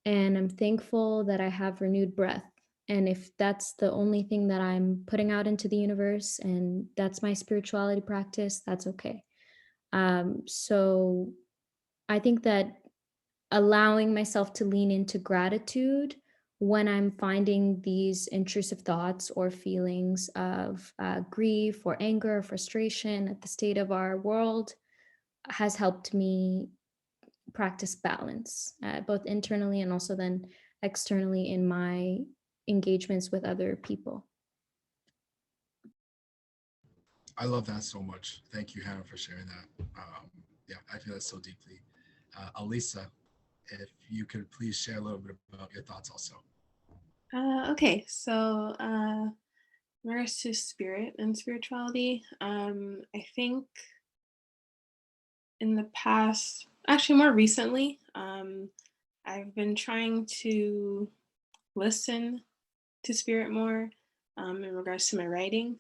and I'm thankful that I have renewed breath. And if that's the only thing that I'm putting out into the universe and that's my spirituality practice, that's okay. So I think that allowing myself to lean into gratitude when I'm finding these intrusive thoughts or feelings of grief or anger or frustration at the state of our world has helped me practice balance, both internally and also then externally in my engagements with other people. I love that so much. Thank you, Hannah, for sharing that. Yeah, I feel that so deeply. Alisa, if you could please share a little bit about your thoughts also. Okay, so in regards to spirit and spirituality, I think in the past, actually more recently, I've been trying to listen to spirit more in regards to my writing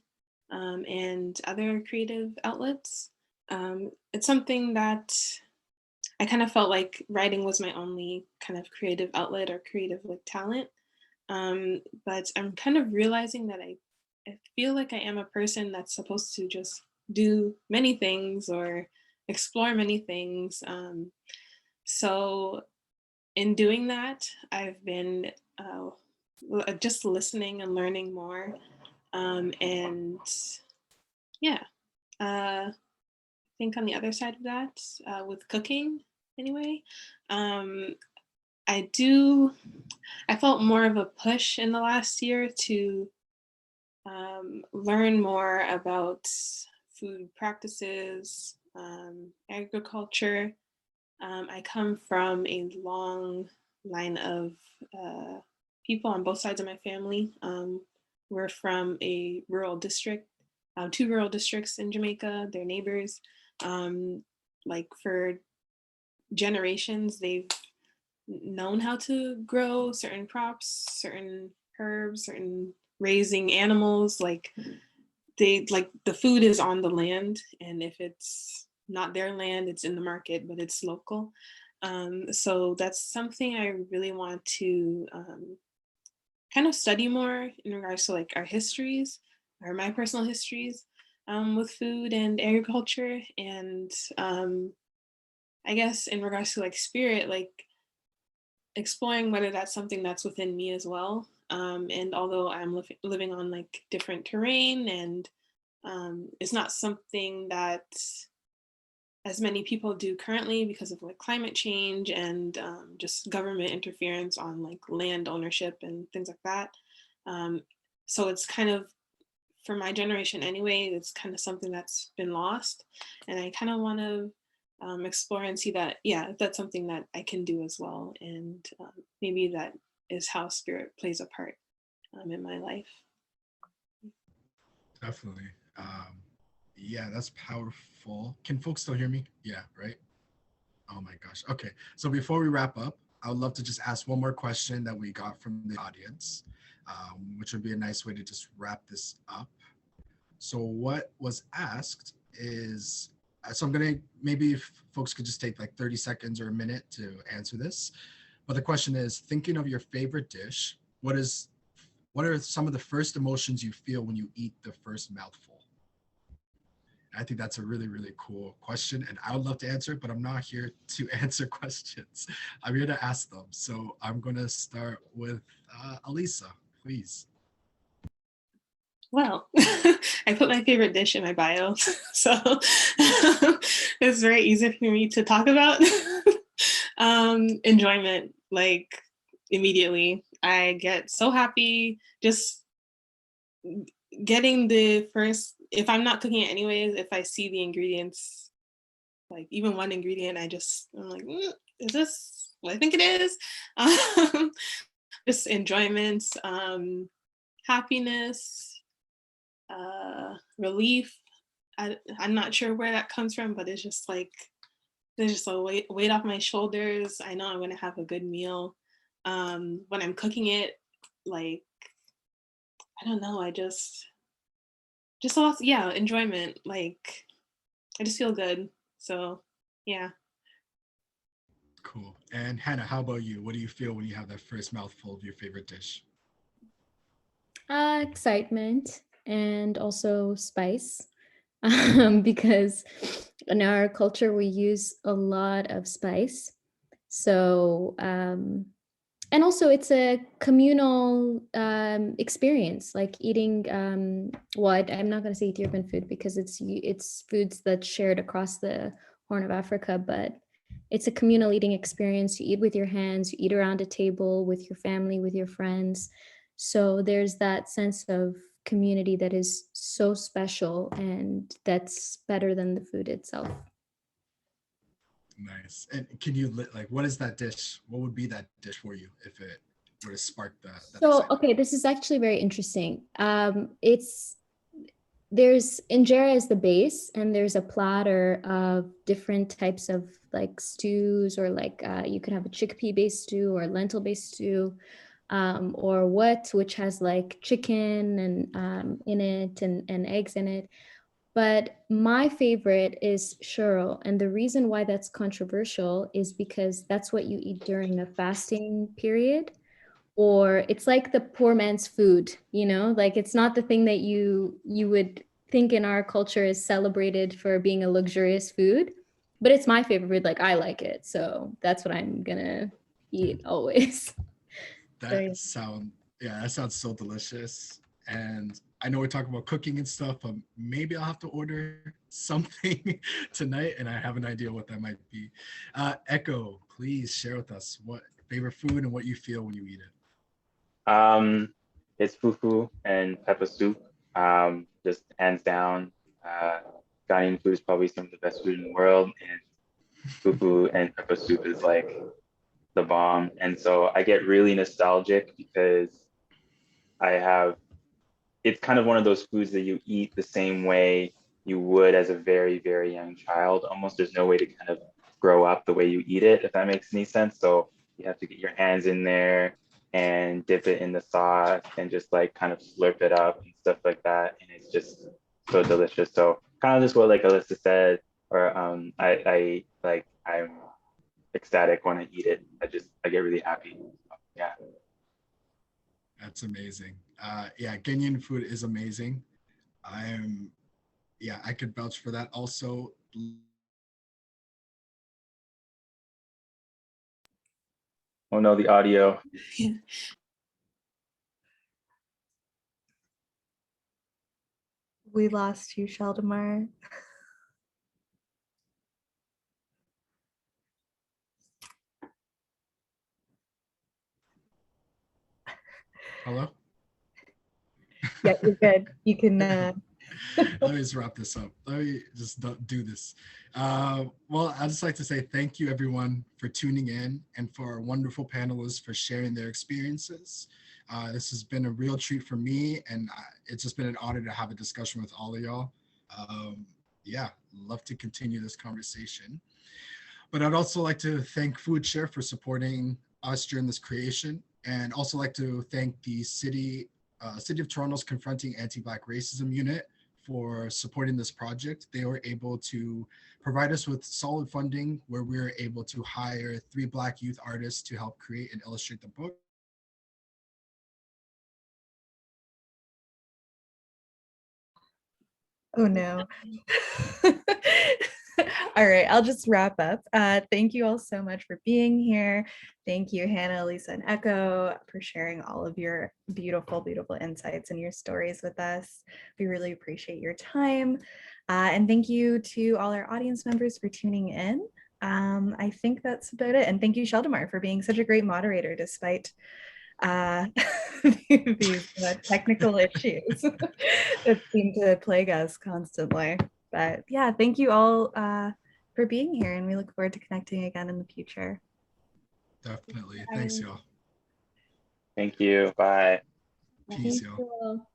and other creative outlets. It's something that I kind of felt like writing was my only kind of creative outlet or creative like talent. But I'm kind of realizing that I feel like I am a person that's supposed to just do many things or explore many things. So in doing that, I've been just listening and learning more. And yeah, I think on the other side of that, with cooking anyway, um, I felt more of a push in the last year to learn more about food practices, agriculture. I come from a long line of people on both sides of my family. We're from a rural district, two rural districts in Jamaica. They're neighbors. Like for generations, they've known how to grow certain crops, certain herbs, certain raising animals. Like the food is on the land, and if it's not their land, it's in the market, but it's local. So that's something I really want to kind of study more in regards to like our histories or my personal histories with food and agriculture. And I guess in regards to like spirit, like exploring whether that's something that's within me as well. And although I'm living on like different terrain, and it's not something that as many people do currently because of like climate change and just government interference on like land ownership and things like that. So it's kind of, for my generation anyway, it's kind of something that's been lost. And I kind of want to explore and see that, yeah, that's something that I can do as well. And maybe that is how spirit plays a part in my life. Definitely. Yeah, that's powerful. Can folks still hear me? Yeah, right? Oh my gosh. Okay. So before we wrap up, I would love to just ask one more question that we got from the audience, which would be a nice way to just wrap this up. So what was asked is, so I'm going to, maybe if folks could just take like 30 seconds or a minute to answer this. But the question is, thinking of your favorite dish, what are some of the first emotions you feel when you eat the first mouthful? I think that's a really, really cool question, and I would love to answer it, but I'm not here to answer questions. I'm here to ask them. So I'm going to start with Alisa, please. Well, I put my favorite dish in my bio, so it's very easy for me to talk about. Enjoyment, like immediately. I get so happy just getting the first, if I'm not cooking it anyways, if I see the ingredients, like even one ingredient, I'm like, is this what I think it is? Just enjoyment, happiness, relief. I'm not sure where that comes from, but it's just like, there's just a weight off my shoulders. I know I'm going to have a good meal. When I'm cooking it, like, I don't know, I just a lot, yeah, enjoyment. Like, I just feel good. So, yeah. Cool. And Hannah, how about you? What do you feel when you have that first mouthful of your favorite dish? Excitement and also spice. Because in our culture we use a lot of spice. So and also it's a communal experience, like eating I'm not going to say Ethiopian food because it's foods that's shared across the Horn of Africa, but it's a communal eating experience. You eat with your hands, you eat around a table with your family, with your friends. So there's that sense of community that is so special, and that's better than the food itself. Nice. And can you like, what is that dish? What would be that dish for you if it were to spark that So, excitement? okay, this is actually very interesting. There's injera as the base, and there's a platter of different types of like stews, or like you can have a chickpea based stew or lentil based stew, or which has like chicken and in it and eggs in it. But my favorite is churro. And the reason why that's controversial is because that's what you eat during a fasting period. Or it's like the poor man's food, you know, like it's not the thing that you would think in our culture is celebrated for being a luxurious food, but it's my favorite food. Like I like it, so that's what I'm gonna eat always. So yeah. That sounds so delicious. And I know we're talking about cooking and stuff, but maybe I'll have to order something tonight, and I have an idea what that might be. Echo, please share with us what favorite food and what you feel when you eat it. It's fufu and pepper soup. Just hands down. Ghanaian food is probably some of the best food in the world, and fufu and pepper soup is like the bomb. And so I get really nostalgic because I have, it's kind of one of those foods that you eat the same way you would as a very, very young child. Almost there's no way to kind of grow up the way you eat it, if that makes any sense. So you have to get your hands in there and dip it in the sauce and just like kind of slurp it up and stuff like that. And it's just so delicious. So kind of just what like Alyssa said, or I'm ecstatic when I eat it. I get really happy. Yeah. That's amazing. Yeah, Kenyan food is amazing. I could vouch for that. Also, Oh no, the audio. We lost you, Sheldomar. hello? Yeah, you're good. You can. Let me just wrap this up. Let me just do this. Well, I'd just like to say thank you, everyone, for tuning in and for our wonderful panelists for sharing their experiences. This has been a real treat for me, and it's just been an honor to have a discussion with all of y'all. Yeah, love to continue this conversation. But I'd also like to thank FoodShare for supporting us during this creation, and also like to thank the City of Toronto's Confronting Anti-Black Racism Unit for supporting this project. They were able to provide us with solid funding where we were able to hire 3 Black youth artists to help create and illustrate the book. Oh no. All right, I'll just wrap up. Thank you all so much for being here. Thank you, Hannah, Lisa, and Echo, for sharing all of your beautiful, beautiful insights and your stories with us. We really appreciate your time. And thank you to all our audience members for tuning in. I think that's about it. And thank you, Sheldomar, for being such a great moderator despite these technical issues that seem to plague us constantly. But yeah, thank you all for being here, and we look forward to connecting again in the future. Definitely. Thanks, y'all. Thank you. Bye. Peace, Thank y'all. you all.